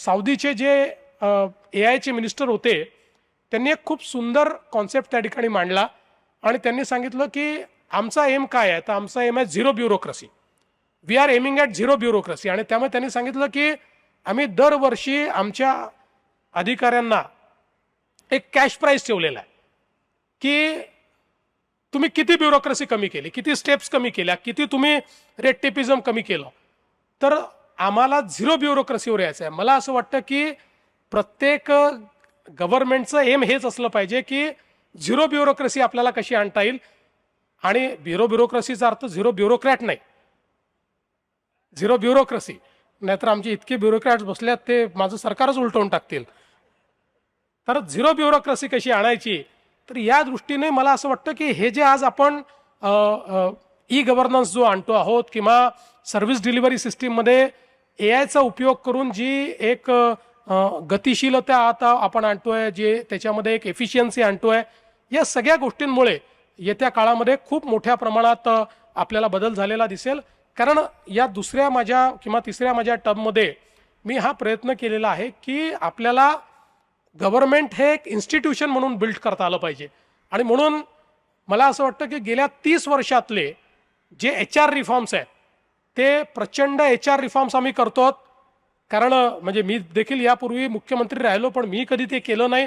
सौदीचे जे AI चे मिनिस्टर होते त्यांनी एक खूप सुंदर कॉन्सेप्ट त्या ठिकाणी मांडला आणि त्यांनी सांगितलं की आमचा एम काय आहे, तर आमचा एम आहे zero bureaucracy. We are aiming at zero bureaucracy. आणि त्यामुळे त्यांनी सांगितलं की आम्ही दरवर्षी आमच्या अधिकाऱ्यांना एक कॅश प्राइस ठेवलेला आहे की तुम्ही किती ब्युरोक्रेसी कमी केली, किती स्टेप्स कमी केल्या, किती तुम्ही रेड टेपिझम कमी केलं, तर आम्हाला झिरो ब्युरोक्रेसीवर यायचं आहे. मला असं वाटतं की प्रत्येक गव्हर्नमेंटचं एम हेच असलं पाहिजे की झिरो ब्युरोक्रेसी आपल्याला कशी आणता येईल. आणि ब्युरोक्रेसीचा अर्थ झिरो ब्युरोक्रॅट नाही, झिरो ब्युरोक्रेसी. नाहीतर आमचे इतके ब्युरोक्रॅट्स बसल्यात ते माझं सरकारच उलटवून टाकतील. तर झिरो ब्युरोक्रेसी कशी आणायची, तर या दृष्टीने मला असं वाटतं की हे जे आज आपण ई गव्हर्नन्स जो आणतो आहोत किंवा सर्व्हिस डिलिव्हरी सिस्टीममध्ये AIचा उपयोग करून जी एक गतिशीलता आता आपण आणतोय, जे त्याच्यामध्ये एक एफिशियन्सी आणतोय, या सगळ्या गोष्टींमुळे येत्या काळामध्ये खूप मोठ्या प्रमाणात आपल्याला बदल झालेला दिसेल. कारण या दुसऱ्या माझ्या किंवा तिसऱ्या माझ्या टर्ममध्ये मी हा प्रयत्न केलेला आहे की आपल्याला गव्हर्नमेंट हे एक इन्स्टिट्यूशन म्हणून बिल्ड करता आलं पाहिजे. आणि म्हणून मला असं वाटतं की गेल्या 30 वर्षातले जे HR रिफॉर्म्स आहेत ते प्रचंड HR रिफॉर्म्स आम्ही करतो. कारण म्हणजे मी देखील यापूर्वी मुख्यमंत्री राहिलो, पण मी कधी ते केलं नाही.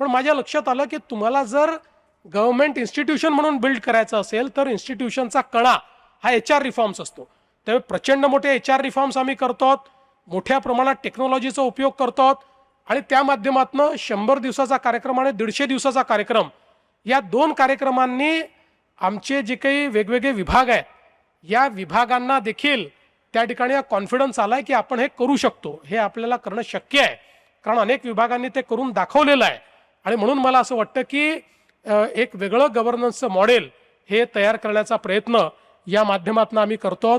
पण माझ्या लक्षात आलं की तुम्हाला जर गव्हर्नमेंट इन्स्टिट्यूशन म्हणून बिल्ड करायचं असेल तर इन्स्टिट्यूशनचा कणा हा HR रिफॉर्म्स असतो. त्यामुळे प्रचंड मोठे HR रिफॉर्म्स आम्ही करतो, मोठ्या प्रमाणात टेक्नॉलॉजीचा उपयोग करतो आणि त्या माध्यमातून 100 दिवसाचा कार्यक्रम आणि 150 दिवसाचा कार्यक्रम या 2 कार्यक्रमांनी आमचे जे काही वेगवेगळे विभाग आहेत या विभागांना देखील त्या ठिकाणी कॉन्फिडन्स आलाय की आपण हे करू शकतो, हे आपल्याला करणं शक्य आहे. कारण अनेक विभागांनी ते करून दाखवलेलं आहे. आणि म्हणून मला असं वाटतं की एक वेगळं गव्हर्नन्सचं मॉडेल हे तयार करण्याचा प्रयत्न या माध्यमातून आम्ही करतो.